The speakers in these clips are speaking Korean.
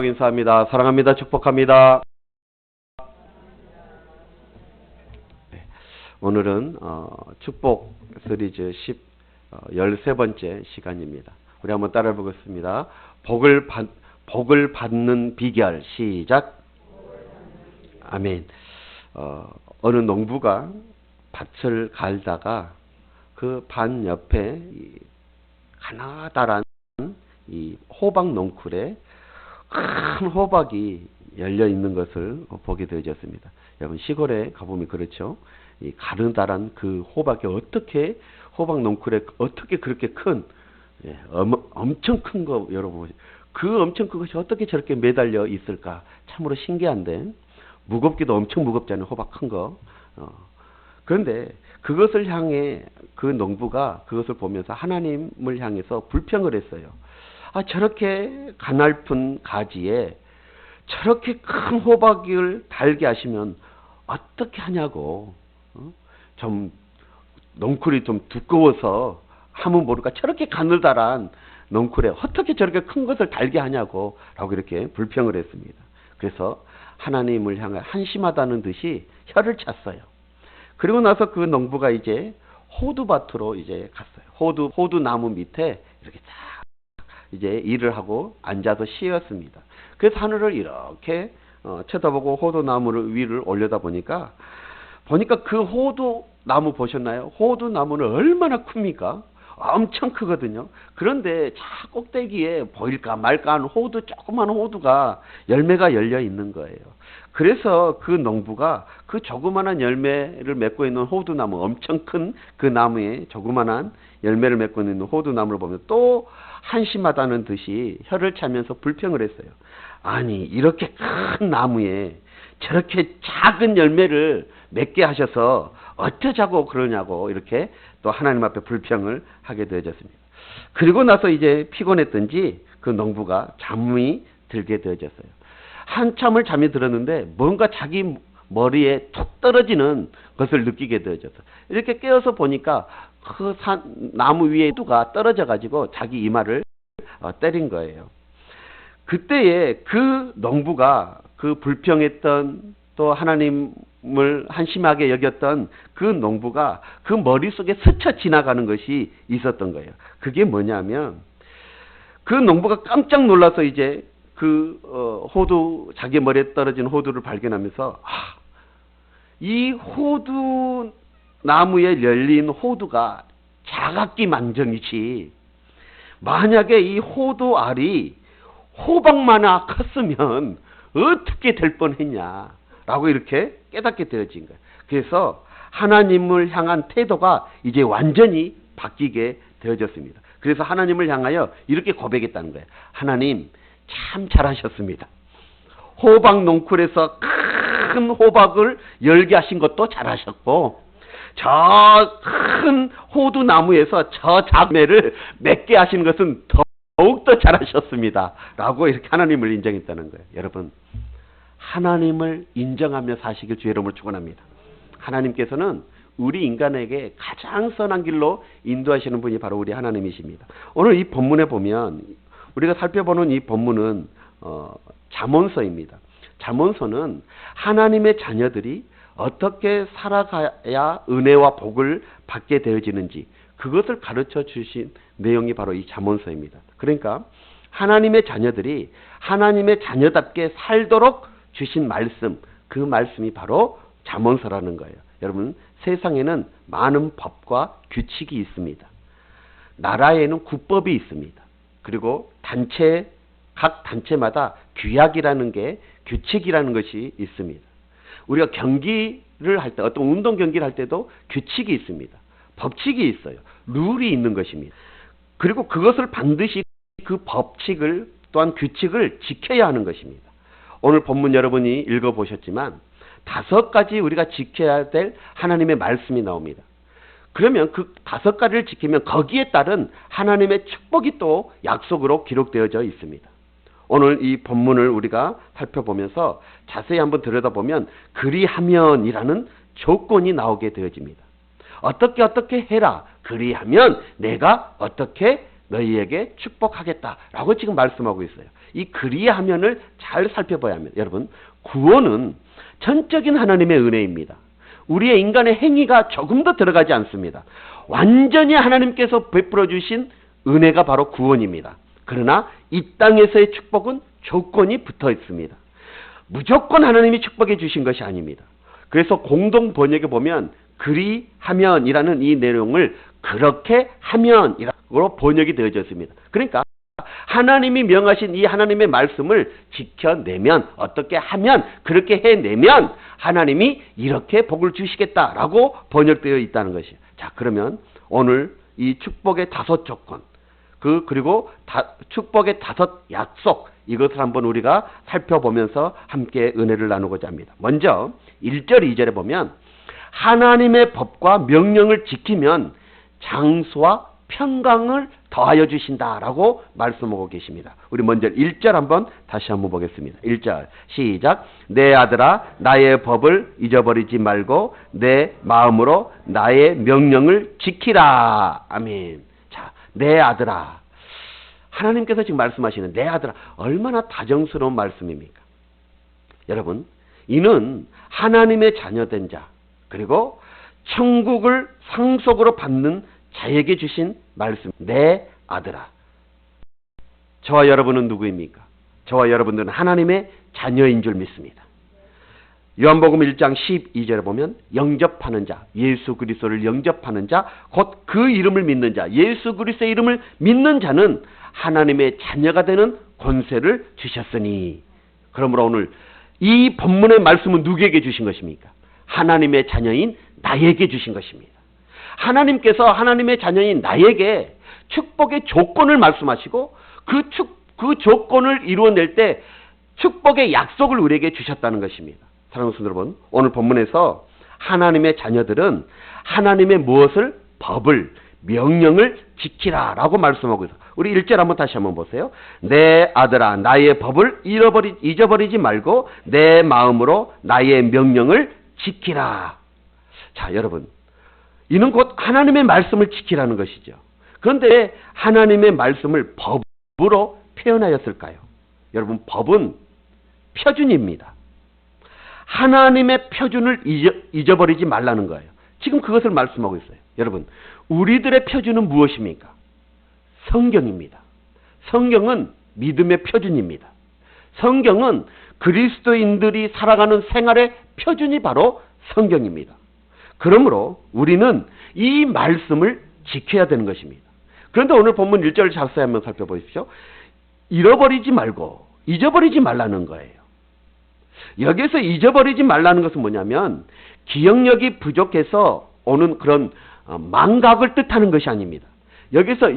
인사합니다. 사랑합니다. 축복합니다. 오늘은 축복 시리즈 13번째 시간입니다. 우리 한번 따라해 보겠습니다. 복을 받는 비결. 시작. 아멘. 어느 농부가 밭을 갈다가 그 밭 옆에 가나다란 이 호박 농쿨에 큰 호박이 열려 있는 것을 보게 되어졌습니다. 여러분 시골에 가보면 그렇죠. 이 가느다란 그 호박이 어떻게 호박 농쿨에 어떻게 그렇게 큰 엄청 큰 거 여러분 그 엄청 큰 것이 어떻게 저렇게 매달려 있을까 참으로 신기한데 무겁기도 엄청 무겁잖아요. 호박 큰 거. 그런데 그것을 향해 그 농부가 그것을 보면서 하나님을 향해서 불평을 했어요. 저렇게 가냘픈 가지에 저렇게 큰 호박을 달게 하시면 어떻게 하냐고. 좀 농쿨이 좀 두꺼워서 하면 모를까 저렇게 가느다란 농쿨에 어떻게 저렇게 큰 것을 달게 하냐고 라고 이렇게 불평을 했습니다. 그래서 하나님을 향해 한심하다는 듯이 혀를 찼어요. 그리고 나서 그 농부가 이제 호두밭으로 이제 갔어요. 호두 나무 밑에 이렇게 쫙 이제 일을 하고 앉아서 쉬었습니다. 그래서 하늘을 이렇게 쳐다보고 호두나무를 위를 올려다 보니까 그 호두나무 보셨나요? 호두나무는 얼마나 큽니까? 엄청 크거든요. 그런데 저 꼭대기에 보일까 말까 하는 조그만 호두가 열매가 열려 있는 거예요. 그래서 그 농부가 그 조그만한 열매를 맺고 있는 호두나무, 엄청 큰 그 나무에 조그만한 열매를 맺고 있는 호두나무를 보면 또 한심하다는 듯이 혀를 차면서 불평을 했어요. 아니 이렇게 큰 나무에 저렇게 작은 열매를 맺게 하셔서 어쩌자고 그러냐고 이렇게 또 하나님 앞에 불평을 하게 되어졌습니다. 그리고 나서 이제 피곤했던지 그 농부가 잠이 들게 되어졌어요. 한참을 잠이 들었는데 뭔가 자기 머리에 툭 떨어지는 것을 느끼게 되어졌어요. 이렇게 깨어서 보니까 그 나무 위에 호두가 떨어져 가지고 자기 이마를 때린 거예요. 그때에 그 농부가 그 불평했던 또 하나님을 한심하게 여겼던 그 농부가 그 머릿속에 스쳐 지나가는 것이 있었던 거예요. 그게 뭐냐면 그 농부가 깜짝 놀라서 이제 그 자기 머리에 떨어진 호두를 발견하면서 이 호두 나무에 열린 호두가 자각기만정이지 만약에 이 호두 알이 호박만아 컸으면 어떻게 될 뻔했냐라고 이렇게 깨닫게 되어진 거예요. 그래서 하나님을 향한 태도가 이제 완전히 바뀌게 되어졌습니다. 그래서 하나님을 향하여 이렇게 고백했다는 거예요. 하나님 참 잘하셨습니다. 호박 농쿨에서 큰 호박을 열게 하신 것도 잘하셨고 저 큰 호두 나무에서 저 작매를 맺게 하신 것은 더욱더 잘하셨습니다. 라고 이렇게 하나님을 인정했다는 거예요. 여러분 하나님을 인정하며 사시길 주의 이름으로 축원합니다. 하나님께서는 우리 인간에게 가장 선한 길로 인도하시는 분이 바로 우리 하나님이십니다. 오늘 이 본문에 보면 우리가 살펴보는 이 본문은 잠언서입니다. 잠언서는 하나님의 자녀들이 어떻게 살아가야 은혜와 복을 받게 되어지는지 그것을 가르쳐 주신 내용이 바로 이 잠언서입니다. 그러니까 하나님의 자녀들이 하나님의 자녀답게 살도록 주신 말씀, 그 말씀이 바로 잠언서라는 거예요. 여러분 세상에는 많은 법과 규칙이 있습니다. 나라에는 국법이 있습니다. 그리고 각 단체마다 규약이라는 게 규칙이라는 것이 있습니다. 우리가 경기를 할 때 어떤 운동 경기를 할 때도 규칙이 있습니다. 법칙이 있어요. 룰이 있는 것입니다. 그리고 그것을 반드시 그 법칙을 또한 규칙을 지켜야 하는 것입니다. 오늘 본문 여러분이 읽어보셨지만 5가지 우리가 지켜야 될 하나님의 말씀이 나옵니다. 그러면 그 5가지를 지키면 거기에 따른 하나님의 축복이 또 약속으로 기록되어져 있습니다. 오늘 이 본문을 우리가 살펴보면서 자세히 한번 들여다보면 그리하면이라는 조건이 나오게 되어집니다. 어떻게 해라. 그리하면 내가 어떻게 너희에게 축복하겠다라고 지금 말씀하고 있어요. 이 그리하면을 잘 살펴봐야 합니다. 여러분, 구원은 전적인 하나님의 은혜입니다. 우리의 인간의 행위가 조금도 들어가지 않습니다. 완전히 하나님께서 베풀어 주신 은혜가 바로 구원입니다. 그러나 이 땅에서의 축복은 조건이 붙어 있습니다. 무조건 하나님이 축복해 주신 것이 아닙니다. 그래서 공동 번역에 보면 그리하면이라는 이 내용을 그렇게 하면이라고 번역이 되어졌습니다. 그러니까 하나님이 명하신 이 하나님의 말씀을 지켜내면, 어떻게 하면, 그렇게 해내면 하나님이 이렇게 복을 주시겠다라고 번역되어 있다는 것이에요. 자, 그러면 오늘 이 축복의 5 조건, 그리고 축복의 5 약속, 이것을 한번 우리가 살펴보면서 함께 은혜를 나누고자 합니다. 먼저 1절 2절에 보면 하나님의 법과 명령을 지키면 장수와 평강을 더하여 주신다라고 말씀하고 계십니다. 우리 먼저 1절 한번 다시 한번 보겠습니다. 1절 시작. 내 아들아 나의 법을 잊어버리지 말고 내 마음으로 나의 명령을 지키라. 아멘. 자, 내 아들아. 하나님께서 지금 말씀하시는 내 아들아, 얼마나 다정스러운 말씀입니까? 여러분, 이는 하나님의 자녀된 자, 그리고 천국을 상속으로 받는 자에게 주신 말씀. 내 아들아. 저와 여러분은 누구입니까? 저와 여러분들은 하나님의 자녀인 줄 믿습니다. 요한복음 1장 12절에 보면 영접하는 자, 예수 그리스도를 영접하는 자, 곧 그 이름을 믿는 자, 예수 그리스도의 이름을 믿는 자는 하나님의 자녀가 되는 권세를 주셨으니. 그러므로 오늘 이 본문의 말씀은 누구에게 주신 것입니까? 하나님의 자녀인 나에게 주신 것입니다. 하나님께서 하나님의 자녀인 나에게 축복의 조건을 말씀하시고 그 조건을 이루어낼 때 축복의 약속을 우리에게 주셨다는 것입니다. 사랑하는 성도 여러분, 오늘 본문에서 하나님의 자녀들은 하나님의 무엇을? 법을, 명령을 지키라라고 말씀하고 있어요. 우리 1절 한번 다시 한번 보세요. 내 아들아 나의 법을 잊어버리지 말고 내 마음으로 나의 명령을 지키라. 자, 여러분, 이는 곧 하나님의 말씀을 지키라는 것이죠. 그런데 하나님의 말씀을 법으로 표현하였을까요? 여러분, 법은 표준입니다. 하나님의 표준을 잊어버리지 말라는 거예요. 지금 그것을 말씀하고 있어요. 여러분, 우리들의 표준은 무엇입니까? 성경입니다. 성경은 믿음의 표준입니다. 성경은 그리스도인들이 살아가는 생활의 표준이 바로 성경입니다. 그러므로 우리는 이 말씀을 지켜야 되는 것입니다. 그런데 오늘 본문 1절을 자세히 한번 살펴보십시오. 잊어버리지 말라는 거예요. 여기서 잊어버리지 말라는 것은 뭐냐면 기억력이 부족해서 오는 그런 망각을 뜻하는 것이 아닙니다. 여기서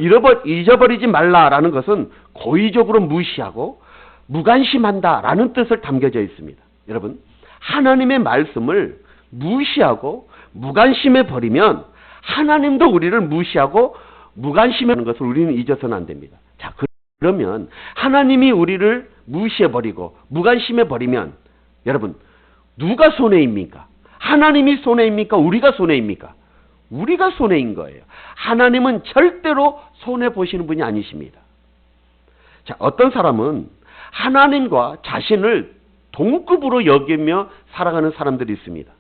잊어버리지 말라라는 것은 고의적으로 무시하고 무관심한다라는 뜻을 담겨져 있습니다. 여러분, 하나님의 말씀을 무시하고 무관심해 버리면 하나님도 우리를 무시하고 무관심하는 것을 우리는 잊어서는 안 됩니다. 자, 그러면 하나님이 우리를 무시해 버리고 무관심해 버리면 여러분, 누가 손해입니까? 하나님이 손해입니까? 우리가 손해입니까? 우리가 손해인 거예요. 하나님은 절대로 손해 보시는 분이 아니십니다. 자, 어떤 사람은 하나님과 자신을 동급으로 여기며 살아가는 사람들이 있습니다.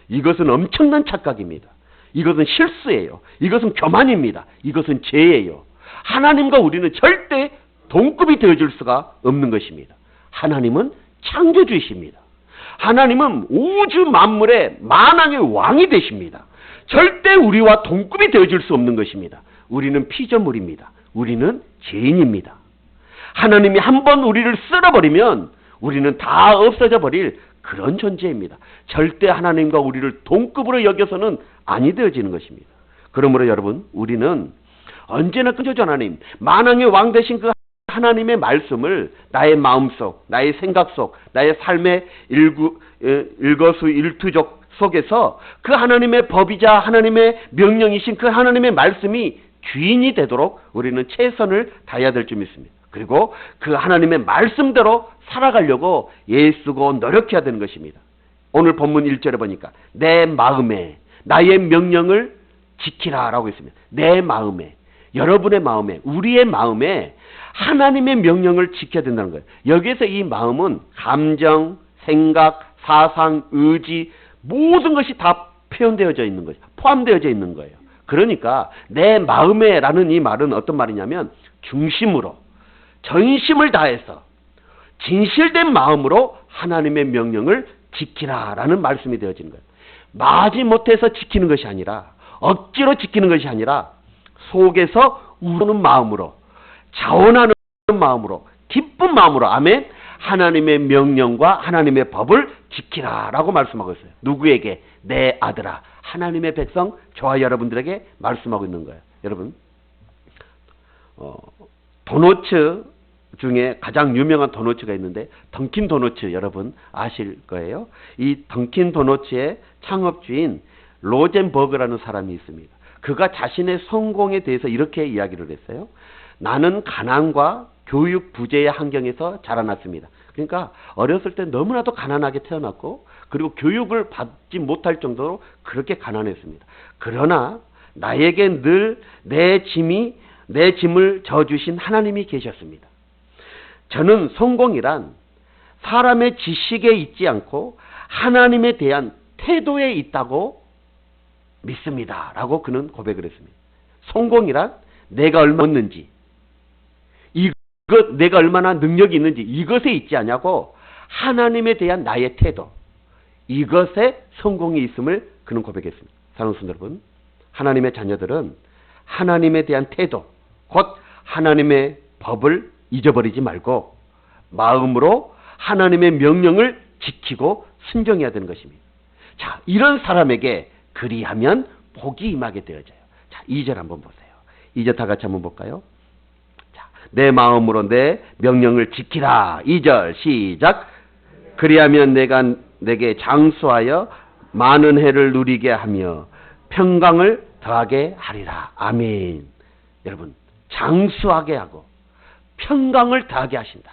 이것은 엄청난 착각입니다. 이것은 실수예요. 이것은 교만입니다. 이것은 죄예요. 하나님과 우리는 절대 동급이 되어줄 수가 없는 것입니다. 하나님은 창조주이십니다. 하나님은 우주 만물의 만왕의 왕이 되십니다. 절대 우리와 동급이 되어줄 수 없는 것입니다. 우리는 피조물입니다. 우리는 죄인입니다. 하나님이 한번 우리를 쓸어버리면 우리는 다 없어져 버릴 그런 존재입니다. 절대 하나님과 우리를 동급으로 여겨서는 아니 되어지는 것입니다. 그러므로 여러분, 우리는 언제나 창조주 하나님, 만왕의 왕 되신 그 하나님의 말씀을 나의 마음속, 나의 생각 속, 나의 삶의 일거수일투족 속에서 그 하나님의 법이자 하나님의 명령이신 그 하나님의 말씀이 주인이 되도록 우리는 최선을 다해야 될 줄 믿습니다. 그리고 그 하나님의 말씀대로 살아가려고 애쓰고 노력해야 되는 것입니다. 오늘 본문 1절에 보니까 내 마음에 나의 명령을 지키라라고 했습니다. 내 마음에. 여러분의 마음에, 우리의 마음에 하나님의 명령을 지켜야 된다는 거예요. 여기에서 이 마음은 감정, 생각, 사상, 의지 모든 것이 다 표현되어져 있는 거죠. 포함되어져 있는 거예요. 그러니까 내 마음에라는 이 말은 어떤 말이냐면 중심으로 전심을 다해서 진실된 마음으로 하나님의 명령을 지키라라는 말씀이 되어지는 거예요. 마지못해서 지키는 것이 아니라 억지로 지키는 것이 아니라 속에서 우러는 마음으로 자원하는 마음으로 기쁜 마음으로 아멘 하나님의 명령과 하나님의 법을 지키라라고 말씀하고 있어요. 누구에게? 내 아들아 하나님의 백성 저와 여러분들에게 말씀하고 있는 거예요. 여러분 도너츠 중에 가장 유명한 도너츠가 있는데 던킨 도너츠 여러분 아실 거예요. 이 던킨 도너츠의 창업주인 로젠버그라는 사람이 있습니다. 그가 자신의 성공에 대해서 이렇게 이야기를 했어요. 나는 가난과 교육 부재의 환경에서 자라났습니다. 그러니까 어렸을 때 너무나도 가난하게 태어났고 그리고 교육을 받지 못할 정도로 그렇게 가난했습니다. 그러나 나에게 늘 내 짐을 져주신 하나님이 계셨습니다. 저는 성공이란 사람의 지식에 있지 않고 하나님에 대한 태도에 있다고 믿습니다. 라고 그는 고백을 했습니다. 성공이란 내가 얼마 얻는지 내가 얼마나 능력이 있는지 이것에 있지 않냐고 하나님에 대한 나의 태도 이것에 성공이 있음을 그는 고백했습니다. 사랑하는 성도 여러분 하나님의 자녀들은 하나님에 대한 태도 곧 하나님의 법을 잊어버리지 말고 마음으로 하나님의 명령을 지키고 순종해야 되는 것입니다. 자, 이런 사람에게 그리하면 복이 임하게 되어져요. 자, 2절 한번 보세요. 2절 다 같이 한번 볼까요? 자, 내 마음으로 내 명령을 지키라. 2절 시작. 그리하면 내가 내게 장수하여 많은 해를 누리게 하며 평강을 더하게 하리라. 아멘. 여러분, 장수하게 하고 평강을 더하게 하신다.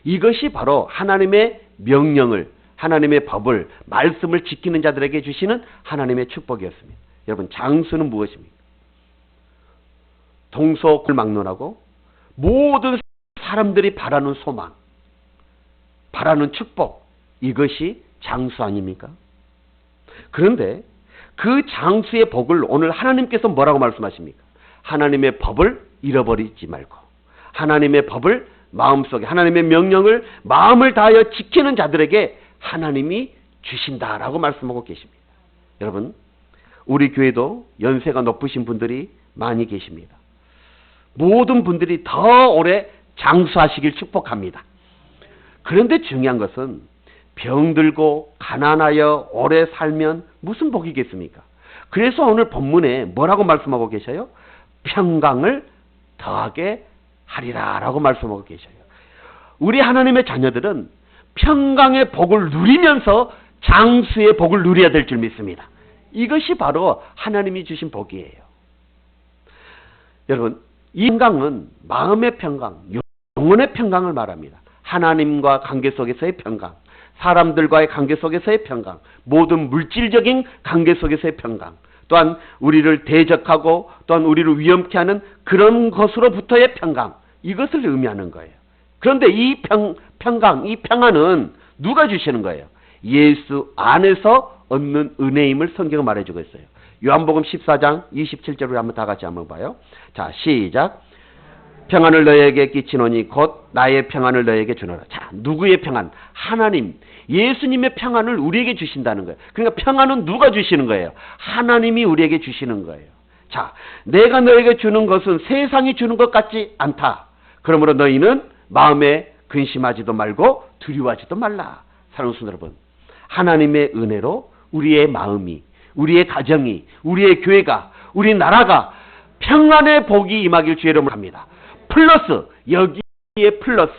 이것이 바로 하나님의 명령을, 하나님의 법을, 말씀을 지키는 자들에게 주시는 하나님의 축복이었습니다. 여러분, 장수는 무엇입니까? 동서막론하고 모든 사람들이 바라는 소망, 바라는 축복, 이것이 장수 아닙니까? 그런데 그 장수의 복을 오늘 하나님께서 뭐라고 말씀하십니까? 하나님의 법을 잃어버리지 말고 하나님의 법을 마음속에 하나님의 명령을 마음을 다하여 지키는 자들에게 하나님이 주신다라고 말씀하고 계십니다. 여러분, 우리 교회도 연세가 높으신 분들이 많이 계십니다. 모든 분들이 더 오래 장수하시길 축복합니다. 그런데 중요한 것은 병들고 가난하여 오래 살면 무슨 복이겠습니까? 그래서 오늘 본문에 뭐라고 말씀하고 계셔요? 평강을 더하게 하리라 라고 말씀하고 계셔요. 우리 하나님의 자녀들은 평강의 복을 누리면서 장수의 복을 누려야 될 줄 믿습니다. 이것이 바로 하나님이 주신 복이에요. 여러분, 이 평강은 마음의 평강, 영혼의 평강을 말합니다. 하나님과 관계 속에서의 평강, 사람들과의 관계 속에서의 평강, 모든 물질적인 관계 속에서의 평강, 또한 우리를 대적하고 또한 우리를 위험케 하는 그런 것으로부터의 평강, 이것을 의미하는 거예요. 그런데 이 평강, 이 평안은 누가 주시는 거예요? 예수 안에서 얻는 은혜임을 성경은 말해주고 있어요. 요한복음 14장 27절을 한번 다 같이 한번 봐요. 자, 시작. 평안을 너에게 끼치노니 곧 나의 평안을 너에게 주노라. 자, 누구의 평안? 하나님, 예수님의 평안을 우리에게 주신다는 거예요. 그러니까 평안은 누가 주시는 거예요? 하나님이 우리에게 주시는 거예요. 자, 내가 너에게 주는 것은 세상이 주는 것 같지 않다. 그러므로 너희는 마음에 근심하지도 말고 두려워하지도 말라. 사랑하는 여러분, 하나님의 은혜로 우리의 마음이, 우리의 가정이, 우리의 교회가, 우리 나라가 평안의 복이 임하길 주의 이름으로 합니다. 플러스, 여기에 플러스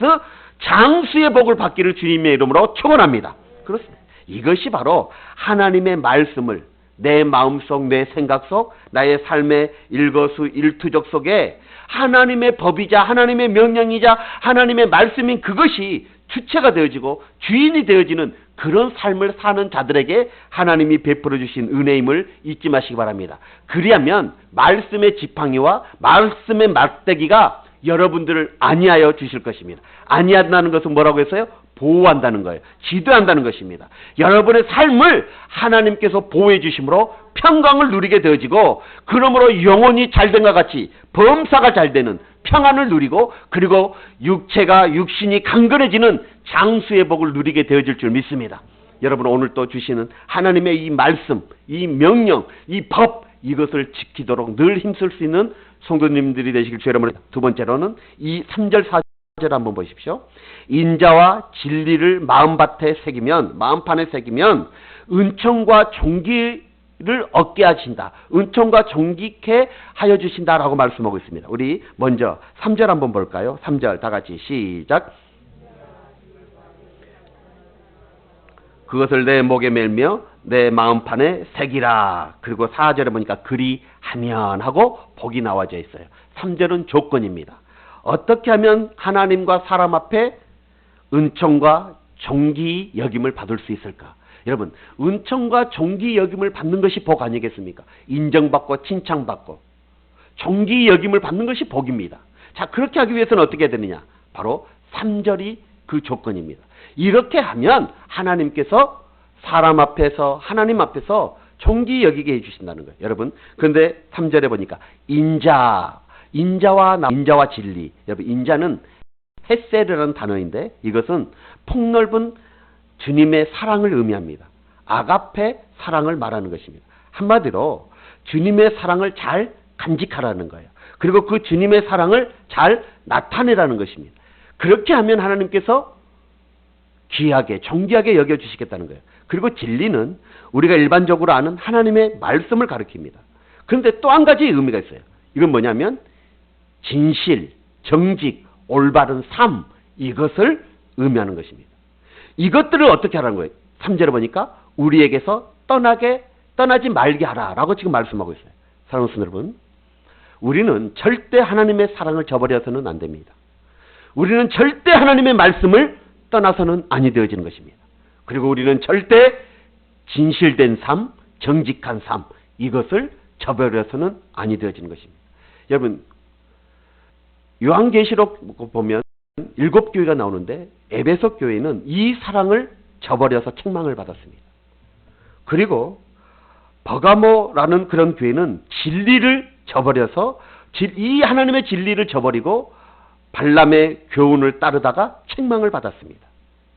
장수의 복을 받기를 주님의 이름으로 축원합니다. 그렇습니다. 이것이 바로 하나님의 말씀을 내 마음속, 내 생각 속, 나의 삶의 일거수일투족 속에 하나님의 법이자 하나님의 명령이자 하나님의 말씀인 그것이 주체가 되어지고 주인이 되어지는 그런 삶을 사는 자들에게 하나님이 베풀어 주신 은혜임을 잊지 마시기 바랍니다. 그리하면 말씀의 지팡이와 말씀의 막대기가 여러분들을 안위하여 주실 것입니다. 안위한다는 것은 뭐라고 했어요? 보호한다는 거예요. 지도한다는 것입니다. 여러분의 삶을 하나님께서 보호해 주심으로 평강을 누리게 되어지고, 그러므로 영혼이 잘된과 같이 범사가 잘되는 평안을 누리고, 그리고 육신이 강건해지는 장수의 복을 누리게 되어질 줄 믿습니다. 여러분, 오늘 또 주시는 하나님의 이 말씀, 이 명령, 이 법, 이것을 지키도록 늘 힘쓸 수 있는 성도님들이 되시길 주 여러분. 두 번째로는 이 3절 4절 한번 보십시오. 인자와 진리를 마음판에 새기면 은총과 존귀를 얻게 하신다. 은총과 존귀케 하여 주신다라고 말씀하고 있습니다. 우리 먼저 3절 한번 볼까요? 3절 다 같이 시작. 그것을 내 목에 멜며 내 마음판에 새기라. 그리고 4절에 보니까 그리하면 하고 복이 나와져 있어요. 3절은 조건입니다. 어떻게 하면 하나님과 사람 앞에 은총과 존귀 여김을 받을 수 있을까? 여러분, 은총과 존귀 여김을 받는 것이 복 아니겠습니까? 인정받고 칭찬받고 존귀 여김을 받는 것이 복입니다. 자, 그렇게 하기 위해서는 어떻게 해야 되느냐? 바로 3절이 그 조건입니다. 이렇게 하면 하나님께서 사람 앞에서, 하나님 앞에서 존귀 여기게 해주신다는 거예요. 여러분, 그런데 3절에 보니까 인자와 진리. 여러분, 인자는 헤세르라는 단어인데 이것은 폭넓은 주님의 사랑을 의미합니다. 아가페 사랑을 말하는 것입니다. 한마디로 주님의 사랑을 잘 간직하라는 거예요. 그리고 그 주님의 사랑을 잘 나타내라는 것입니다. 그렇게 하면 하나님께서 귀하게, 존귀하게 여겨주시겠다는 거예요. 그리고 진리는 우리가 일반적으로 아는 하나님의 말씀을 가리킵니다. 그런데 또 한 가지 의미가 있어요. 이건 뭐냐면 진실, 정직, 올바른 삶, 이것을 의미하는 것입니다. 이것들을 어떻게 하라는 거예요? 3절에 보니까 우리에게서 떠나지 말게 하라 라고 지금 말씀하고 있어요. 사랑하는 여러분, 우리는 절대 하나님의 사랑을 저버려서는 안 됩니다. 우리는 절대 하나님의 말씀을 떠나서는 아니 되어지는 것입니다. 그리고 우리는 절대 진실된 삶, 정직한 삶, 이것을 저버려서는 아니 되어지는 것입니다. 여러분, 요한계시록 보면 7교회가 나오는데 에베소 교회는 이 사랑을 저버려서 책망을 받았습니다. 그리고 버가모라는 그런 교회는 진리를 저버려서 이 하나님의 진리를 저버리고 발람의 교훈을 따르다가 책망을 받았습니다.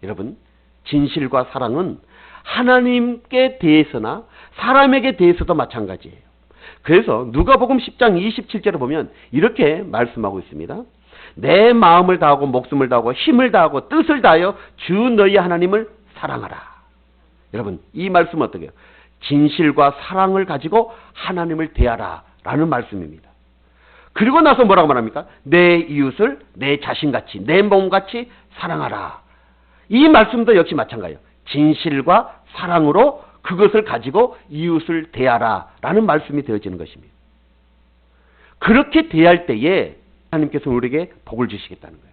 여러분, 진실과 사랑은 하나님께 대해서나 사람에게 대해서도 마찬가지예요. 그래서 누가복음 10장 27절에 보면 이렇게 말씀하고 있습니다. 내 마음을 다하고 목숨을 다하고 힘을 다하고 뜻을 다하여 주 너희 하나님을 사랑하라. 여러분, 이 말씀은 어떻게 해요? 진실과 사랑을 가지고 하나님을 대하라 라는 말씀입니다. 그리고 나서 뭐라고 말합니까? 내 이웃을 내 자신같이, 내 몸같이 사랑하라. 이 말씀도 역시 마찬가지예요. 진실과 사랑으로 그것을 가지고 이웃을 대하라 라는 말씀이 되어지는 것입니다. 그렇게 대할 때에 하나님께서 우리에게 복을 주시겠다는 거예요.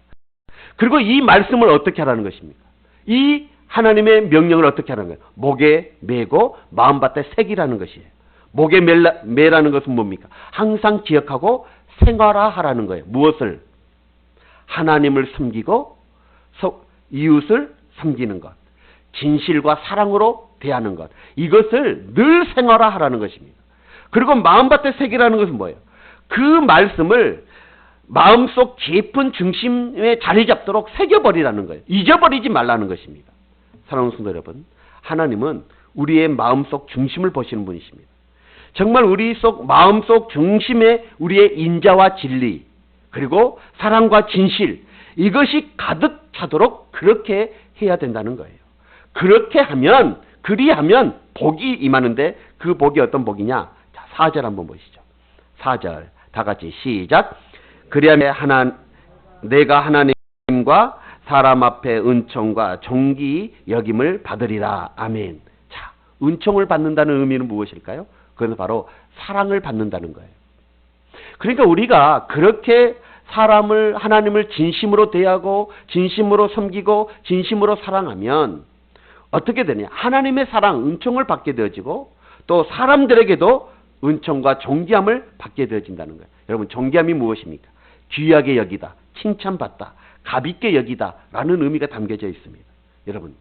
그리고 이 말씀을 어떻게 하라는 것입니까? 이 하나님의 명령을 어떻게 하라는 거예요? 목에 메고 마음밭에 새기라는 것이에요. 목에 매라는 것은 뭡니까? 항상 기억하고 생활하라는 거예요. 무엇을? 하나님을 섬기고 이웃을 섬기는 것. 진실과 사랑으로 대하는 것. 이것을 늘 생활화하라는 것입니다. 그리고 마음밭에 새기라는 것은 뭐예요? 그 말씀을 마음속 깊은 중심에 자리 잡도록 새겨버리라는 거예요. 잊어버리지 말라는 것입니다. 사랑하는 성도 여러분, 하나님은 우리의 마음속 중심을 보시는 분이십니다. 정말 우리 마음속 중심에 우리의 인자와 진리, 그리고 사랑과 진실, 이것이 가득 차도록 그렇게 해야 된다는 거예요. 그렇게 하면, 그리하면 복이 임하는데 그 복이 어떤 복이냐? 자, 4절 한번 보시죠. 4절 다 같이 시작. 그리하면 내가 하나님과 사람 앞에 은총과 존귀 여김을 받으리라. 아멘. 자, 은총을 받는다는 의미는 무엇일까요? 그건 바로 사랑을 받는다는 거예요. 그러니까 우리가 그렇게 하나님을 진심으로 대하고 진심으로 섬기고 진심으로 사랑하면 어떻게 되냐? 하나님의 사랑, 은총을 받게 되어지고 또 사람들에게도 은총과 존귀함을 받게 되어진다는 거예요. 여러분, 존귀함이 무엇입니까? 귀하게 여기다, 칭찬받다, 가볍게 여기다 라는 의미가 담겨져 있습니다. 여러분,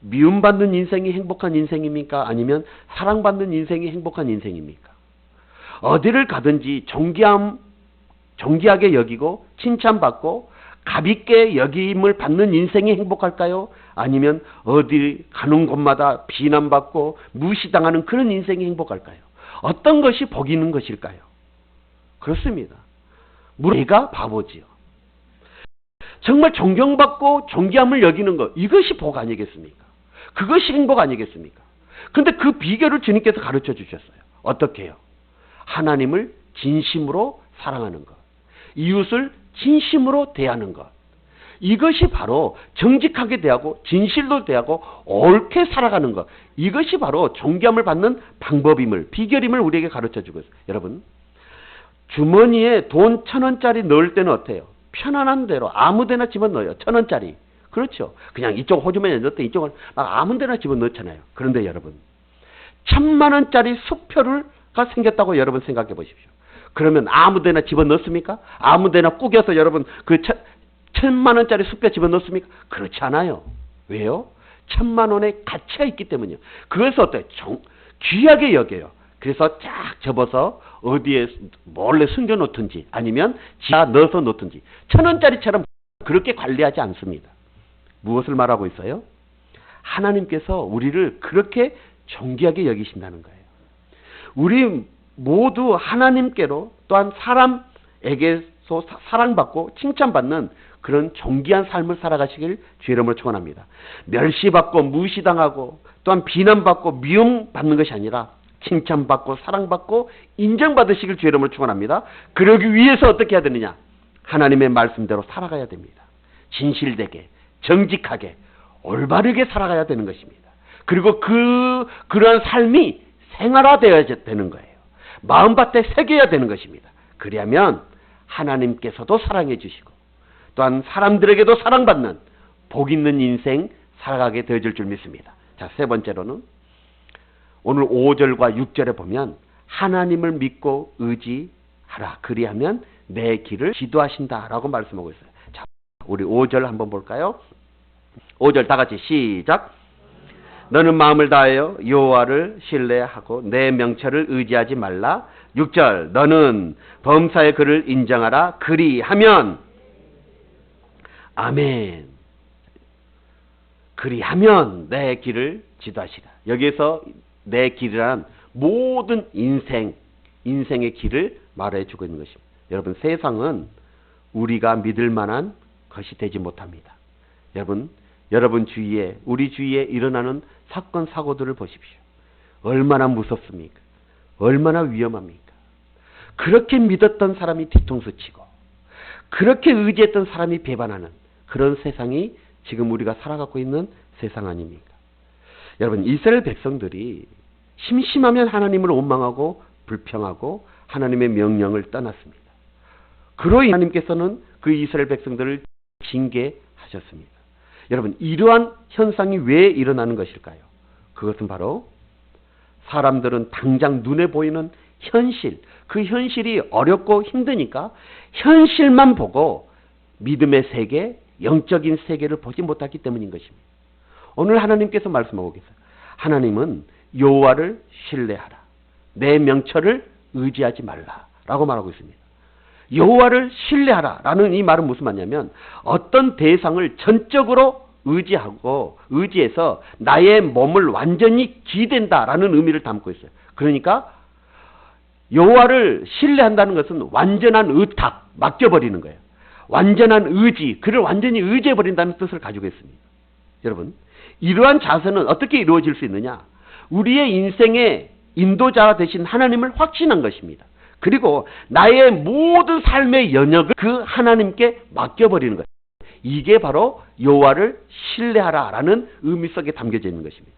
미움받는 인생이 행복한 인생입니까? 아니면 사랑받는 인생이 행복한 인생입니까? 어디를 가든지 존귀하게 여기고 칭찬받고 가볍게 여김을 받는 인생이 행복할까요? 아니면 어디 가는 곳마다 비난받고 무시당하는 그런 인생이 행복할까요? 어떤 것이 복 있는 것일까요? 그렇습니다. 내가 바보지요. 정말 존경받고 존귀함을 여기는 것, 이것이 복 아니겠습니까? 그것이 행복 아니겠습니까? 그런데 그 비결을 주님께서 가르쳐 주셨어요. 어떻게 해요? 하나님을 진심으로 사랑하는 것, 이웃을 진심으로 대하는 것, 이것이 바로 정직하게 대하고 진실로 대하고 옳게 살아가는 것, 이것이 바로 존귀함을 받는 방법임을, 비결임을 우리에게 가르쳐주고 있어요. 여러분, 주머니에 돈 1,000원짜리 넣을 때는 어때요? 편안한 대로 아무데나 집어넣어요. 1,000원짜리. 그렇죠. 그냥 이쪽 호주머니에 넣었더니 이쪽은 막 아무데나 집어넣잖아요. 그런데 여러분, 1,000만원짜리 수표가 생겼다고 여러분 생각해 보십시오. 그러면 아무데나 집어넣습니까? 아무데나 꾸겨서 여러분 그 1,000만원짜리 수표 집어넣습니까? 그렇지 않아요. 왜요? 1,000만원의 가치가 있기 때문이요. 그것을 어때요? 귀하게 여겨요. 그래서 쫙 접어서 어디에 몰래 숨겨놓든지 아니면 지하 넣어서 놓든지 1,000원짜리처럼 그렇게 관리하지 않습니다. 무엇을 말하고 있어요? 하나님께서 우리를 그렇게 존귀하게 여기신다는 거예요. 우리 모두 하나님께로 또한 사람에게서 사랑받고 칭찬받는 그런 존귀한 삶을 살아가시길 주의 이름으로 축원합니다. 멸시받고 무시당하고 또한 비난받고 미움받는 것이 아니라 칭찬받고 사랑받고 인정받으시길 주의 이름으로 축원합니다. 그러기 위해서 어떻게 해야 되느냐? 하나님의 말씀대로 살아가야 됩니다. 진실되게, 정직하게, 올바르게 살아가야 되는 것입니다. 그리고 그러한 삶이 생활화되어야 되는 거예요. 마음밭에 새겨야 되는 것입니다. 그리하면 하나님께서도 사랑해 주시고 또한 사람들에게도 사랑받는 복 있는 인생 살아가게 되어질 줄 믿습니다. 자, 세 번째로는 오늘 5절과 6절에 보면 하나님을 믿고 의지하라. 그리하면 내 길을 지도하신다라고 말씀하고 있어요. 자, 우리 5절 한번 볼까요? 5절 다 같이 시작. 너는 마음을 다하여 여호와를 신뢰하고 내 명철을 의지하지 말라. 6절 너는 범사의 그를 인정하라. 그리하면 아멘. 그리하면 내 길을 지도하시라. 여기에서 내 길이란 모든 인생의 길을 말해주고 있는 것입니다. 여러분, 세상은 우리가 믿을 만한 것이 되지 못합니다. 여러분 주위에, 우리 주위에 일어나는 사건 사고들을 보십시오. 얼마나 무섭습니까? 얼마나 위험합니까? 그렇게 믿었던 사람이 뒤통수 치고 그렇게 의지했던 사람이 배반하는 그런 세상이 지금 우리가 살아가고 있는 세상 아닙니까? 여러분, 이스라엘 백성들이 심심하면 하나님을 원망하고 불평하고 하나님의 명령을 떠났습니다. 그로 인해 하나님께서는 그 이스라엘 백성들을 징계하셨습니다. 여러분, 이러한 현상이 왜 일어나는 것일까요? 그것은 바로 사람들은 당장 눈에 보이는 현실, 그 현실이 어렵고 힘드니까 현실만 보고 믿음의 세계, 영적인 세계를 보지 못하기 때문인 것입니다. 오늘 하나님께서 말씀하고 계세요. 하나님은 여호와를 신뢰하라. 내 명철을 의지하지 말라 라고 말하고 있습니다. 여호와를 신뢰하라 라는 이 말은 무슨 말이냐면 어떤 대상을 전적으로 의지해서 나의 몸을 완전히 기댄다 라는 의미를 담고 있어요. 그러니까 여호와를 신뢰한다는 것은 완전한 의탁, 맡겨버리는 거예요. 완전한 의지, 그를 완전히 의지해버린다는 뜻을 가지고 있습니다. 여러분, 이러한 자세는 어떻게 이루어질 수 있느냐? 우리의 인생의 인도자 되신 하나님을 확신한 것입니다. 그리고 나의 모든 삶의 영역을 그 하나님께 맡겨버리는 거예요. 이게 바로 여호와를 신뢰하라라는 의미 속에 담겨져 있는 것입니다.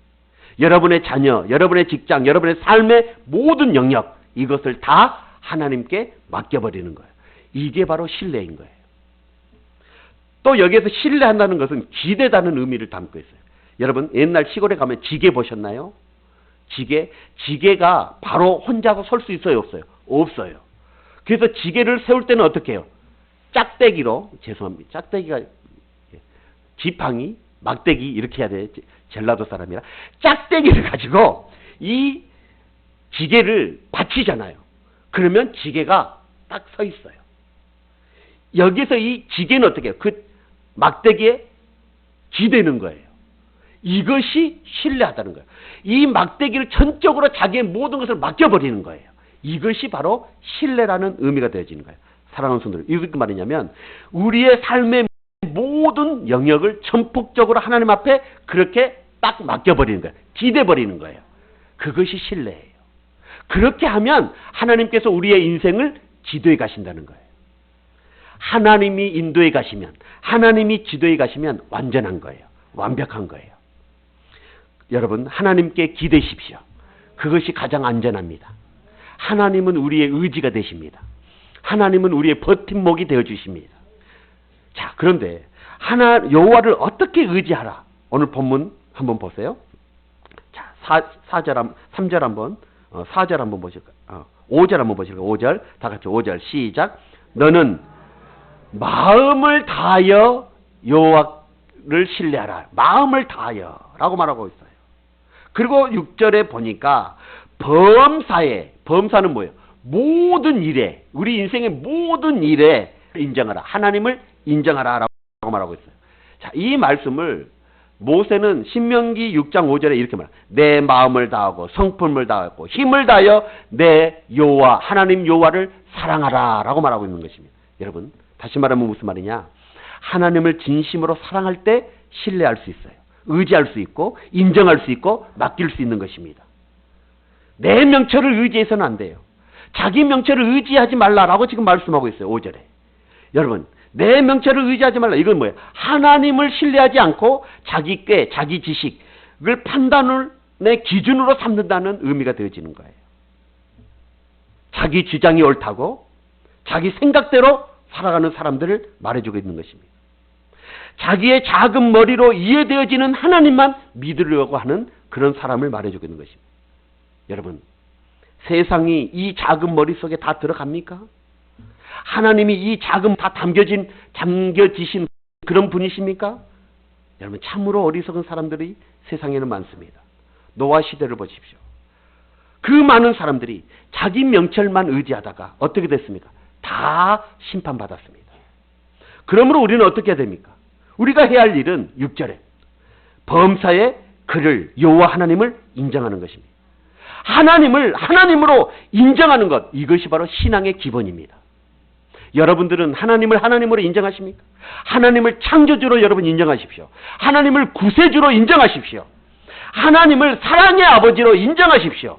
여러분의 자녀, 여러분의 직장, 여러분의 삶의 모든 영역, 이것을 다 하나님께 맡겨버리는 거예요. 이게 바로 신뢰인 거예요. 또 여기에서 신뢰한다는 것은 기대다는 의미를 담고 있어요. 여러분 옛날 시골에 가면 지게 보셨나요? 지게가 바로 혼자서 설 수 있어요, 없어요? 없어요. 그래서 지게를 세울 때는 어떻게 해요? 짝대기로, 죄송합니다. 짝대기가 지팡이, 막대기 이렇게 해야 돼. 젤라도 사람이라. 짝대기를 가지고 이 지게를 받치잖아요. 그러면 지게가 딱 서 있어요. 여기서 이 지게는 어떻게 해요? 그 막대기에 기대는 거예요. 이것이 신뢰하다는 거예요. 이 막대기를 전적으로 자기의 모든 것을 맡겨버리는 거예요. 이것이 바로 신뢰라는 의미가 되어지는 거예요. 사랑하는 성도들, 이게 무슨 말이냐면 우리의 삶의 모든 영역을 전폭적으로 하나님 앞에 그렇게 딱 맡겨버리는 거예요. 기대버리는 거예요. 그것이 신뢰예요. 그렇게 하면 하나님께서 우리의 인생을 지도해 가신다는 거예요. 하나님이 인도해 가시면, 하나님이 지도해 가시면 완전한 거예요. 완벽한 거예요. 여러분, 하나님께 기대십시오. 그것이 가장 안전합니다. 하나님은 우리의 의지가 되십니다. 하나님은 우리의 버팀목이 되어 주십니다. 자, 그런데 여호와를 어떻게 의지하라? 오늘 본문 한번 보세요. 자, 3절 한번 4절 한번 보실까요? 5절 한번 보실까요? 5절 다 같이 5절 시작. 너는 마음을 다하여 여호와를 신뢰하라. 마음을 다하여 라고 말하고 있어요. 그리고 6절에 보니까 범사는 뭐예요? 모든 일에, 우리 인생의 모든 일에 인정하라. 하나님을 인정하라 라고 말하고 있어요. 자, 이 말씀을 모세는 신명기 6장 5절에 이렇게 말합니다. 내 마음을 다하고 성품을 다하고 힘을 다하여 내 여호와, 하나님 여호와를 사랑하라 라고 말하고 있는 것입니다. 여러분, 다시 말하면 무슨 말이냐? 하나님을 진심으로 사랑할 때 신뢰할 수 있어요. 의지할 수 있고 인정할 수 있고 맡길 수 있는 것입니다. 내 명철을 의지해서는 안 돼요. 자기 명철을 의지하지 말라라고 지금 말씀하고 있어요. 5절에. 여러분, 내 명철을 의지하지 말라. 이건 뭐예요? 하나님을 신뢰하지 않고 자기 꾀, 자기 지식을 판단의 기준으로 삼는다는 의미가 되어지는 거예요. 자기 주장이 옳다고 자기 생각대로 살아가는 사람들을 말해주고 있는 것입니다. 자기의 작은 머리로 이해되어지는 하나님만 믿으려고 하는 그런 사람을 말해주고 있는 것입니다. 여러분, 세상이 이 작은 머리 속에 다 들어갑니까? 하나님이 이 작은 다 담겨지신 그런 분이십니까? 여러분, 참으로 어리석은 사람들이 세상에는 많습니다. 노아 시대를 보십시오. 그 많은 사람들이 자기 명철만 의지하다가 어떻게 됐습니까? 다 심판받았습니다. 그러므로 우리는 어떻게 해야 됩니까? 우리가 해야 할 일은 6절에 범사에 그를, 여호와 하나님을 인정하는 것입니다. 하나님으로 인정하는 것, 이것이 바로 신앙의 기본입니다. 여러분들은 하나님을 하나님으로 인정하십니까? 하나님을 창조주로 여러분 인정하십시오. 하나님을 구세주로 인정하십시오. 하나님을 사랑의 아버지로 인정하십시오.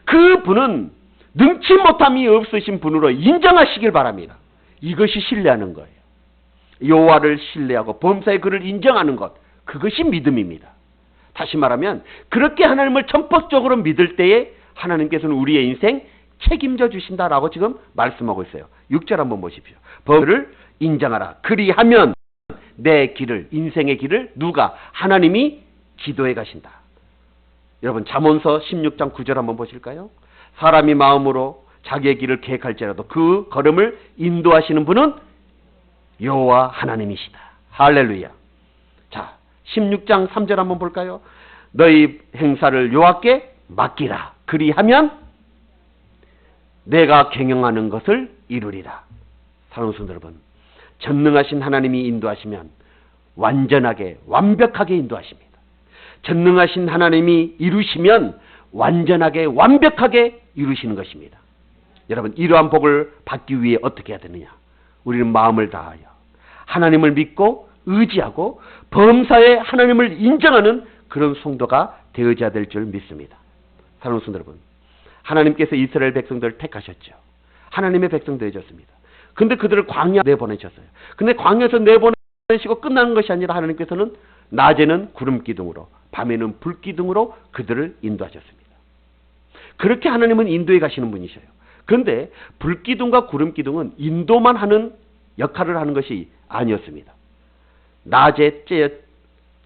그 분은 능치 못함이 없으신 분으로 인정하시길 바랍니다. 이것이 신뢰하는 거예요. 여호와를 신뢰하고 범사에 그를 인정하는 것, 그것이 믿음입니다. 다시 말하면 그렇게 하나님을 전폭적으로 믿을 때에 하나님께서는 우리의 인생 책임져 주신다라고 지금 말씀하고 있어요. 6절 한번 보십시오. 법을 인정하라. 그리하면 내 길을, 인생의 길을 누가? 하나님이 지도해 가신다. 여러분, 잠언서 16장 9절 한번 보실까요? 사람이 마음으로 자기의 길을 계획할지라도 그 걸음을 인도하시는 분은 여호와 하나님이시다. 할렐루야. 자, 16장 3절 한번 볼까요? 너희 행사를 여호와께 맡기라. 그리하면 내가 경영하는 것을 이루리라. 사랑하는 성도 여러분, 전능하신 하나님이 인도하시면 완전하게, 완벽하게 인도하십니다. 전능하신 하나님이 이루시면 완전하게, 완벽하게 이루시는 것입니다. 여러분, 이러한 복을 받기 위해 어떻게 해야 되느냐? 우리는 마음을 다하여 하나님을 믿고 의지하고 범사에 하나님을 인정하는 그런 성도가 되어져야 될 줄 믿습니다. 사랑하는 성도 여러분, 하나님께서 이스라엘 백성들을 택하셨죠. 하나님의 백성 되어졌습니다. 근데 그들을 광야 내보내셨어요. 근데 광야에서 내보내시고 끝나는 것이 아니라 하나님께서는 낮에는 구름 기둥으로, 밤에는 불 기둥으로 그들을 인도하셨습니다. 그렇게 하나님은 인도해 가시는 분이셔요. 그런데 불 기둥과 구름 기둥은 인도만 하는 역할을 하는 것이 아니었습니다. 낮에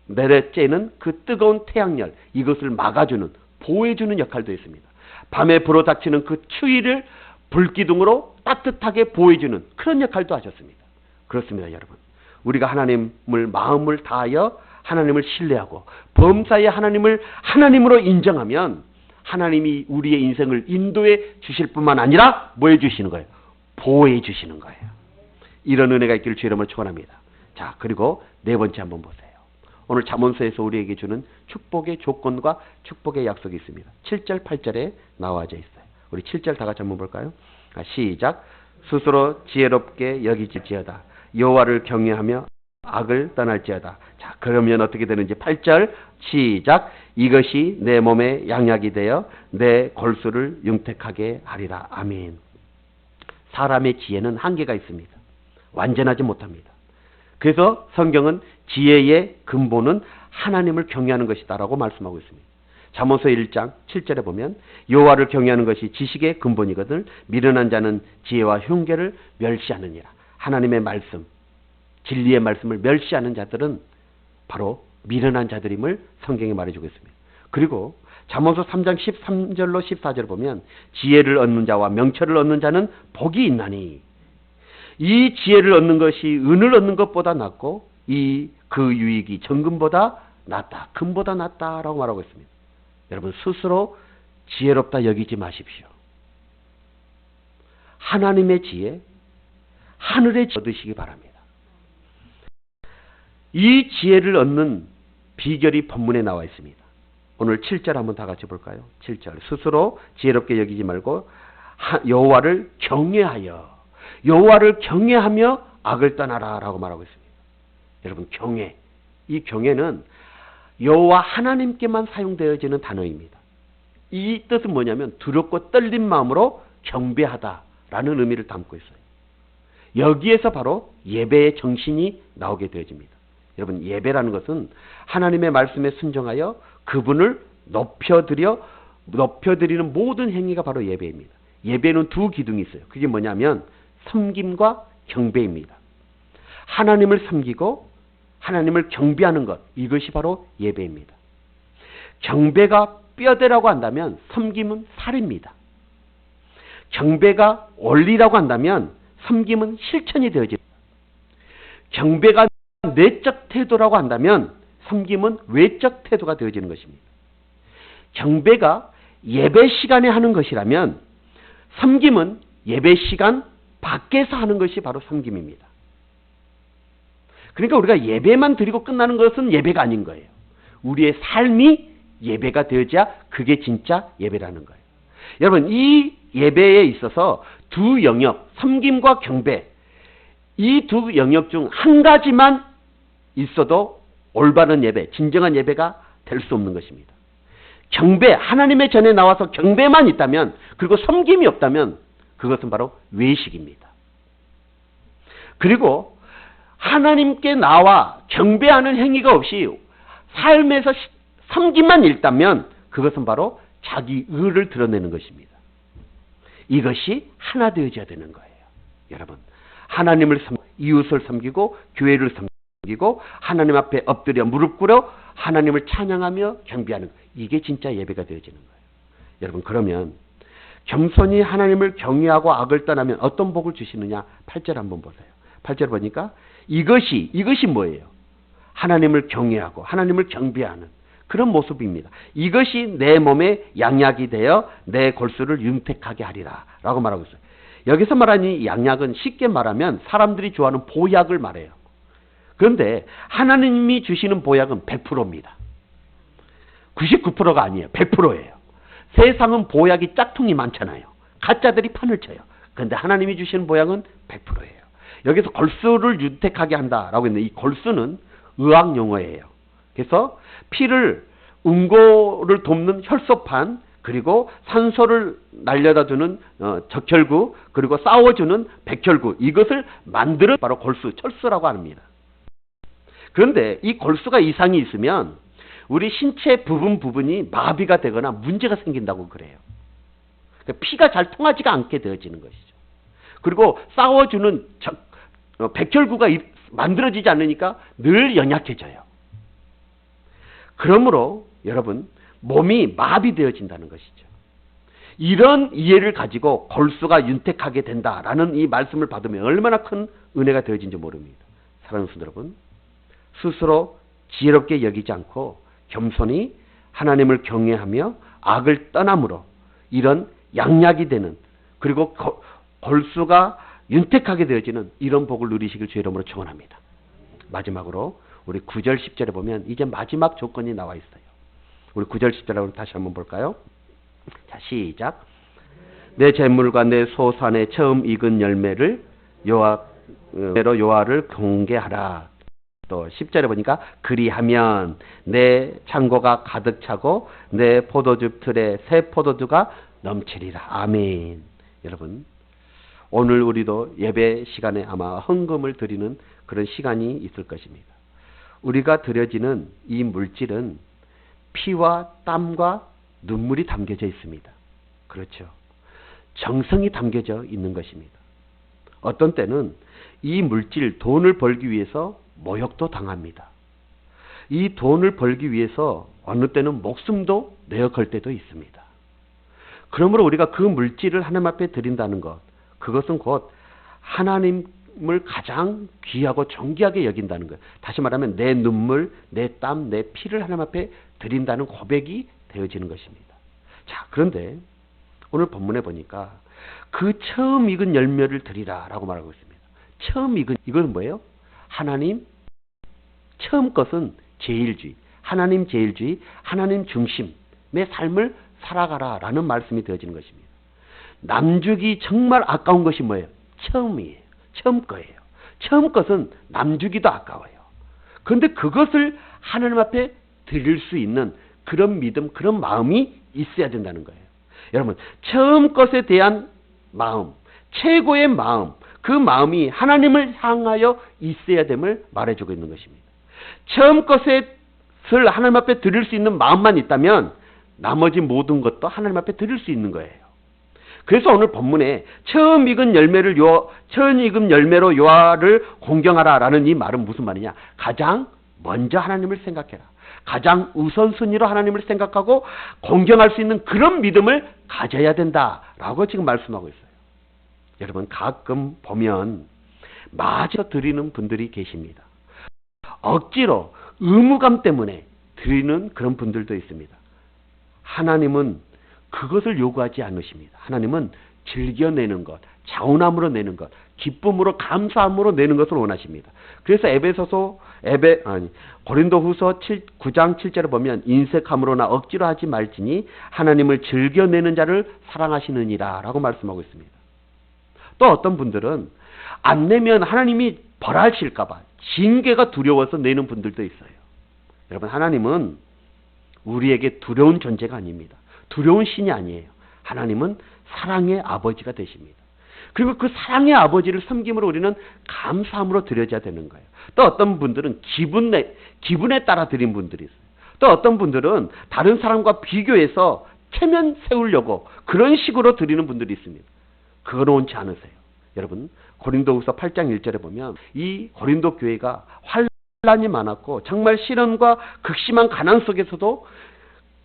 내려쬐는 그 뜨거운 태양열, 이것을 막아주는, 보호해주는 역할도 있습니다. 밤에 불어닥치는 그 추위를 불기둥으로 따뜻하게 보호해주는 그런 역할도 하셨습니다. 그렇습니다, 여러분. 우리가 하나님을 마음을 다하여 하나님을 신뢰하고 범사에 하나님을 하나님으로 인정하면 하나님이 우리의 인생을 인도해 주실 뿐만 아니라 뭐 해주시는 거예요? 보호해 주시는 거예요. 이런 은혜가 있기를 주의 이름으로 축원합니다. 자, 그리고 네 번째 한번 보세요. 오늘 잠언서에서 우리에게 주는 축복의 조건과 축복의 약속이 있습니다. 7절, 8절에 나와져 있어요. 우리 7절 다 같이 한번 볼까요? 시작. 스스로 지혜롭게 여기질지어다. 여호와를 경외하며 악을 떠날지어다. 자, 그러면 어떻게 되는지 8절 시작. 이것이 내 몸에 양약이 되어 내 골수를 융택하게 하리라. 아멘. 사람의 지혜는 한계가 있습니다. 완전하지 못합니다. 그래서 성경은 지혜의 근본은 하나님을 경외하는 것이다 라고 말씀하고 있습니다. 잠언서 1장 7절에 보면 여호와를 경외하는 것이 지식의 근본이거든 미련한 자는 지혜와 흉계를 멸시하느니라. 하나님의 말씀, 진리의 말씀을 멸시하는 자들은 바로 미련한 자들임을 성경이 말해주고 있습니다. 그리고 잠언서 3장 13절로 14절을 보면 지혜를 얻는 자와 명철을 얻는 자는 복이 있나니 이 지혜를 얻는 것이 은을 얻는 것보다 낫고 그 유익이 정금보다 낫다, 금보다 낫다라고 말하고 있습니다. 여러분 스스로 지혜롭다 여기지 마십시오. 하나님의 지혜, 하늘의 지혜 얻으시기 바랍니다. 이 지혜를 얻는 비결이 본문에 나와 있습니다. 오늘 7절 한번 다 같이 볼까요? 7절 스스로 지혜롭게 여기지 말고 여호와를 경외하여 여호와를 경외하며 악을 떠나라 라고 말하고 있습니다. 여러분 경외, 이 경외는 여호와 하나님께만 사용되어지는 단어입니다. 이 뜻은 뭐냐면 두렵고 떨린 마음으로 경배하다라는 의미를 담고 있어요. 여기에서 바로 예배의 정신이 나오게 되어집니다. 여러분 예배라는 것은 하나님의 말씀에 순종하여 그분을 높여드리는 모든 행위가 바로 예배입니다. 예배는 두 기둥이 있어요. 그게 뭐냐면 섬김과 경배입니다. 하나님을 섬기고 하나님을 경배하는 것, 이것이 바로 예배입니다. 경배가 뼈대라고 한다면 섬김은 살입니다. 경배가 원리라고 한다면 섬김은 실천이 되어집니다. 경배가 내적 태도라고 한다면 섬김은 외적 태도가 되어지는 것입니다. 경배가 예배 시간에 하는 것이라면 섬김은 예배 시간 밖에서 하는 것이 바로 섬김입니다. 그러니까 우리가 예배만 드리고 끝나는 것은 예배가 아닌 거예요. 우리의 삶이 예배가 되어야 그게 진짜 예배라는 거예요. 여러분 이 예배에 있어서 두 영역, 섬김과 경배, 이 두 영역 중 한 가지만 있어도 올바른 예배, 진정한 예배가 될 수 없는 것입니다. 경배, 하나님의 전에 나와서 경배만 있다면 그리고 섬김이 없다면 그것은 바로 외식입니다. 그리고 하나님께 나와 경배하는 행위가 없이 삶에서 섬김만 있다면 그것은 바로 자기 의를 드러내는 것입니다. 이것이 하나 되어져야 되는 거예요. 여러분 하나님을 이웃을 섬기고 교회를 섬기고 하나님 앞에 엎드려 무릎 꿇어 하나님을 찬양하며 경배하는 것, 이게 진짜 예배가 되어지는 거예요. 여러분 그러면 겸손히 하나님을 경외하고 악을 떠나면 어떤 복을 주시느냐? 8절 한번 보세요. 8절 보니까 이것이 뭐예요? 하나님을 경외하고 하나님을 경배하는 그런 모습입니다. 이것이 내 몸에 양약이 되어 내 골수를 융택하게 하리라 라고 말하고 있어요. 여기서 말하는 이 양약은 쉽게 말하면 사람들이 좋아하는 보약을 말해요. 그런데 하나님이 주시는 보약은 100%입니다. 99%가 아니에요. 100%예요. 세상은 보약이 짝퉁이 많잖아요. 가짜들이 판을 쳐요. 그런데 하나님이 주시는 보약은 100%예요. 여기서 골수를 융택하게 한다라고 했는데 이 골수는 의학 용어예요. 그래서 피를 응고를 돕는 혈소판, 그리고 산소를 날려다 주는 적혈구, 그리고 싸워주는 백혈구, 이것을 만들어 바로 골수, 철수라고 합니다. 그런데 이 골수가 이상이 있으면 우리 신체 부분이 마비가 되거나 문제가 생긴다고 그래요. 피가 잘 통하지가 않게 되어지는 것이죠. 그리고 싸워주는 백혈구가 만들어지지 않으니까 늘 연약해져요. 그러므로 여러분 몸이 마비되어진다는 것이죠. 이런 이해를 가지고 골수가 윤택하게 된다라는 이 말씀을 받으면 얼마나 큰 은혜가 되어진지 모릅니다. 사랑하는 성도 여러분, 스스로 지혜롭게 여기지 않고 겸손히 하나님을 경외하며 악을 떠남으로 이런 양약이 되는, 그리고 골수가 윤택하게 되어지는 이런 복을 누리시길 주의 이름으로 축원합니다. 마지막으로 우리 9절 10절에 보면 이제 마지막 조건이 나와 있어요. 우리 9절 10절을 다시 한번 볼까요? 자, 시작. 내 재물과 내 소산의 처음 익은 열매를 요하를 공개하라. 또 10절에 보니까 그리하면 내 창고가 가득 차고 내 포도주 틀에 새 포도주가 넘치리라. 아멘. 여러분, 오늘 우리도 예배 시간에 아마 헌금을 드리는 그런 시간이 있을 것입니다. 우리가 드려지는 이 물질은 피와 땀과 눈물이 담겨져 있습니다. 그렇죠. 정성이 담겨져 있는 것입니다. 어떤 때는 이 물질, 돈을 벌기 위해서 모욕도 당합니다. 이 돈을 벌기 위해서 어느 때는 목숨도 내어 걸 때도 있습니다. 그러므로 우리가 그 물질을 하나님 앞에 드린다는 것, 그것은 곧 하나님을 가장 귀하고 존귀하게 여긴다는 것. 다시 말하면 내 눈물, 내 땀, 내 피를 하나님 앞에 드린다는 고백이 되어지는 것입니다. 자, 그런데 오늘 본문에 보니까 그 처음 익은 열매를 드리라 라고 말하고 있습니다. 처음 익은, 이건 뭐예요? 하나님, 처음 것은 제일주의, 하나님 제일주의, 하나님 중심의 삶을 살아가라 라는 말씀이 되어지는 것입니다. 남주기 정말 아까운 것이 뭐예요? 처음이에요. 처음 거예요. 처음 것은 남주기도 아까워요. 그런데 그것을 하나님 앞에 드릴 수 있는 그런 믿음, 그런 마음이 있어야 된다는 거예요. 여러분, 처음 것에 대한 마음, 최고의 마음, 그 마음이 하나님을 향하여 있어야 됨을 말해주고 있는 것입니다. 처음 것을 하나님 앞에 드릴 수 있는 마음만 있다면 나머지 모든 것도 하나님 앞에 드릴 수 있는 거예요. 그래서 오늘 본문에 처음 익은 열매로 요하를 공경하라 라는 이 말은 무슨 말이냐? 가장 먼저 하나님을 생각해라. 가장 우선순위로 하나님을 생각하고 공경할 수 있는 그런 믿음을 가져야 된다라고 지금 말씀하고 있어요. 여러분, 가끔 보면 마저 드리는 분들이 계십니다. 억지로 의무감 때문에 드리는 그런 분들도 있습니다. 하나님은 그것을 요구하지 않으십니다. 하나님은 즐겨내는 것, 자원함으로 내는 것, 기쁨으로 감사함으로 내는 것을 원하십니다. 그래서 고린도후서 9장 7절에 보면 인색함으로나 억지로 하지 말지니 하나님을 즐겨내는 자를 사랑하시느니라 라고 말씀하고 있습니다. 또 어떤 분들은 안 내면 하나님이 벌하실까 봐 징계가 두려워서 내는 분들도 있어요. 여러분, 하나님은 우리에게 두려운 존재가 아닙니다. 두려운 신이 아니에요. 하나님은 사랑의 아버지가 되십니다. 그리고 그 사랑의 아버지를 섬김으로 우리는 감사함으로 드려야 되는 거예요. 또 어떤 분들은 기분에 따라 드린 분들이 있어요. 또 어떤 분들은 다른 사람과 비교해서 체면 세우려고 그런 식으로 드리는 분들이 있습니다. 그건 옳지 않으세요. 여러분, 고린도후서 8장 1절에 보면 이 고린도 교회가 환난이 많았고 정말 시련과 극심한 가난 속에서도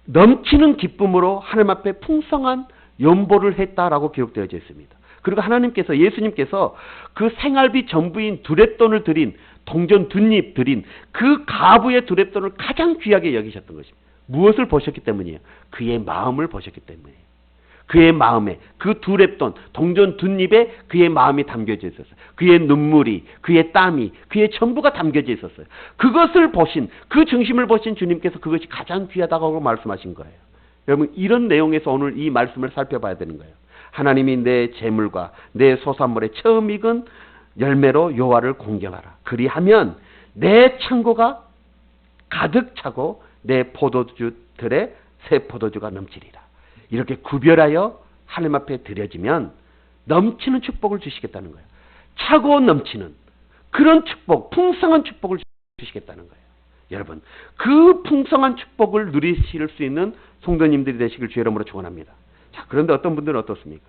넘치는 기쁨으로 하나님 앞에 풍성한 연보를 했다라고 기록되어져 있습니다. 그리고 하나님께서, 예수님께서 그 생활비 전부인 두렙돈을 드린, 동전 뭇잎 드린 그 가부의 두렙돈을 가장 귀하게 여기셨던 것입니다. 무엇을 보셨기 때문이에요? 그의 마음을 보셨기 때문이에요. 그의 마음에, 그 두렙돈, 동전 뭇잎에 그의 마음이 담겨져 있었어요. 그의 눈물이, 그의 땀이, 그의 전부가 담겨져 있었어요. 그것을 보신, 그 중심을 보신 주님께서 그것이 가장 귀하다고 말씀하신 거예요. 여러분, 이런 내용에서 오늘 이 말씀을 살펴봐야 되는 거예요. 하나님이 내 재물과 내 소산물의 처음 익은 열매로 여호와를 공경하라. 그리하면 내 창고가 가득 차고 내 포도주 틀에 새 포도주가 넘치리라. 이렇게 구별하여 하나님 앞에 드려지면 넘치는 축복을 주시겠다는 거예요. 차고 넘치는 그런 축복, 풍성한 축복을 주시겠다는 거예요. 여러분, 그 풍성한 축복을 누리실 수 있는 성도님들이 되시길 주의 이름으로 축원합니다. 자, 그런데 어떤 분들은 어떻습니까?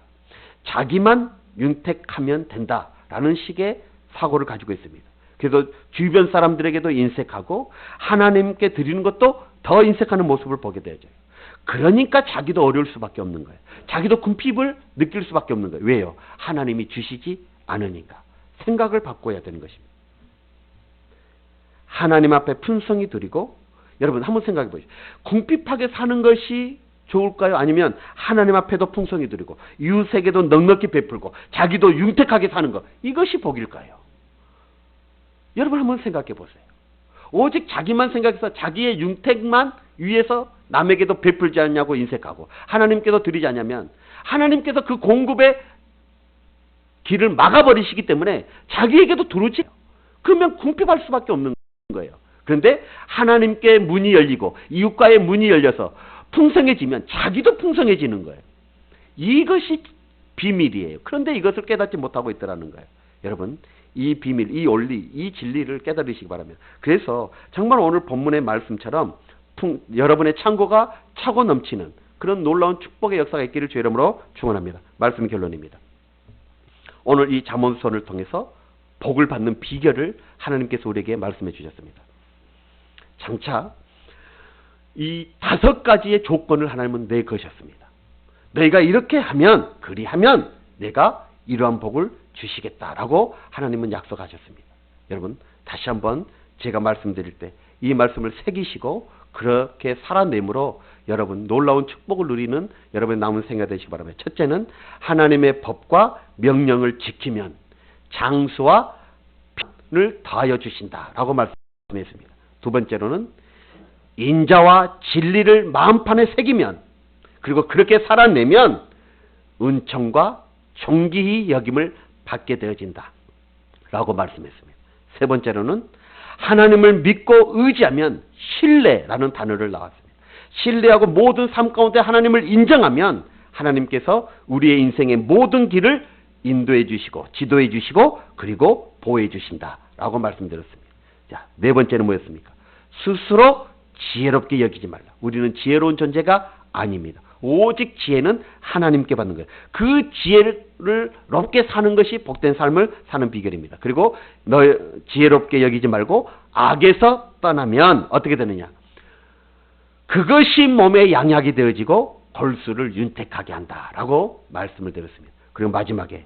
자기만 윤택하면 된다라는 식의 사고를 가지고 있습니다. 그래서 주변 사람들에게도 인색하고 하나님께 드리는 것도 더 인색하는 모습을 보게 되죠. 그러니까 자기도 어려울 수밖에 없는 거예요. 자기도 궁핍을 느낄 수밖에 없는 거예요. 왜요? 하나님이 주시지 않으니까. 생각을 바꿔야 되는 것입니다. 하나님 앞에 풍성히 드리고, 여러분 한번 생각해 보시죠. 궁핍하게 사는 것이 좋을까요? 아니면 하나님 앞에도 풍성히 드리고 이웃에게도 넉넉히 베풀고 자기도 윤택하게 사는 것, 이것이 복일까요? 여러분 한번 생각해 보세요. 오직 자기만 생각해서 자기의 윤택만 위해서 남에게도 베풀지 않냐고 인색하고 하나님께도 드리지 않냐면 하나님께서 그 공급의 길을 막아버리시기 때문에 자기에게도 들어오지. 그러면 궁핍할 수밖에 없는 거예요. 그런데 하나님께 문이 열리고 이웃과의 문이 열려서 풍성해지면 자기도 풍성해지는 거예요. 이것이 비밀이에요. 그런데 이것을 깨닫지 못하고 있더라는 거예요. 여러분, 이 비밀, 이 원리, 이 진리를 깨달으시기 바랍니다. 그래서 정말 오늘 본문의 말씀처럼 여러분의 창고가 차고 넘치는 그런 놀라운 축복의 역사가 있기를 주의 이름으로 축원합니다. 말씀 결론입니다. 오늘 이 잠언서를 통해서 복을 받는 비결을 하나님께서 우리에게 말씀해 주셨습니다. 장차 이 5가지의 조건을 하나님은 내거셨습니다. 너희가 이렇게 하면, 그리하면 내가 이러한 복을 주시겠다라고 하나님은 약속하셨습니다. 여러분, 다시 한번 제가 말씀드릴 때 이 말씀을 새기시고 그렇게 살아내므로 여러분 놀라운 축복을 누리는 여러분의 남은 생애가 되시기 바랍니다. 첫째는 하나님의 법과 명령을 지키면 장수와 평안을 더하여 주신다라고 말씀했습니다. 두 번째로는 인자와 진리를 마음판에 새기면, 그리고 그렇게 살아내면 은총과 존귀히 여김을 받게 되어진다 라고 말씀했습니다. 세 번째로는 하나님을 믿고 의지하면 신뢰라는 단어를 나왔습니다. 신뢰하고 모든 삶 가운데 하나님을 인정하면 하나님께서 우리의 인생의 모든 길을 인도해 주시고 지도해 주시고 그리고 보호해 주신다라고 말씀드렸습니다. 자, 네 번째는 뭐였습니까? 스스로 지혜롭게 여기지 말라. 우리는 지혜로운 존재가 아닙니다. 오직 지혜는 하나님께 받는 거예요. 그 지혜를 높게 사는 것이 복된 삶을 사는 비결입니다. 그리고 너 지혜롭게 여기지 말고 악에서 떠나면 어떻게 되느냐? 그것이 몸의 양약이 되어지고 골수를 윤택하게 한다라고 말씀을 드렸습니다. 그리고 마지막에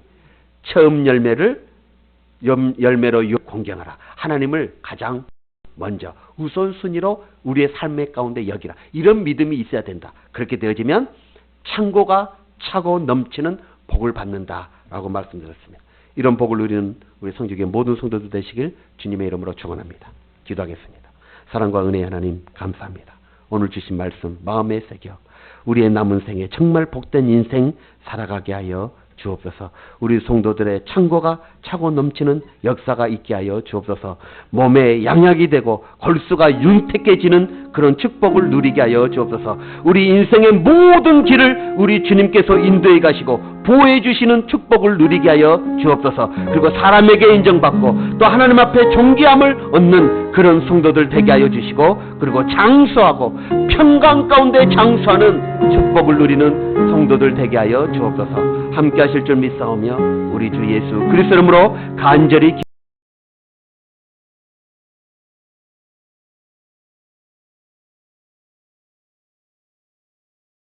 처음 열매로 공경하라. 하나님을 가장 먼저 우선순위로 우리의 삶의 가운데 여기라. 이런 믿음이 있어야 된다. 그렇게 되어지면 창고가 차고 넘치는 복을 받는다라고 말씀드렸습니다. 이런 복을 누리는 우리 성주교회 모든 성도들 되시길 주님의 이름으로 축원합니다. 기도하겠습니다. 사랑과 은혜의 하나님 감사합니다. 오늘 주신 말씀 마음에 새겨 우리의 남은 생에 정말 복된 인생 살아가게 하여 주옵소서. 우리 성도들의 창고가 차고 넘치는 역사가 있게 하여 주옵소서. 몸에 양약이 되고 골수가 윤택해지는 그런 축복을 누리게 하여 주옵소서. 우리 인생의 모든 길을 우리 주님께서 인도해 가시고 보호해 주시는 축복을 누리게 하여 주옵소서. 그리고 사람에게 인정받고 또 하나님 앞에 존귀함을 얻는 그런 성도들 되게 하여 주시고, 그리고 장수하고 평강 가운데 장수하는 축복을 누리는 성도들 되게 하여 주옵소서. 함께 하실 줄 믿사오며 우리 주 예수 그리스도 이름으로 간절히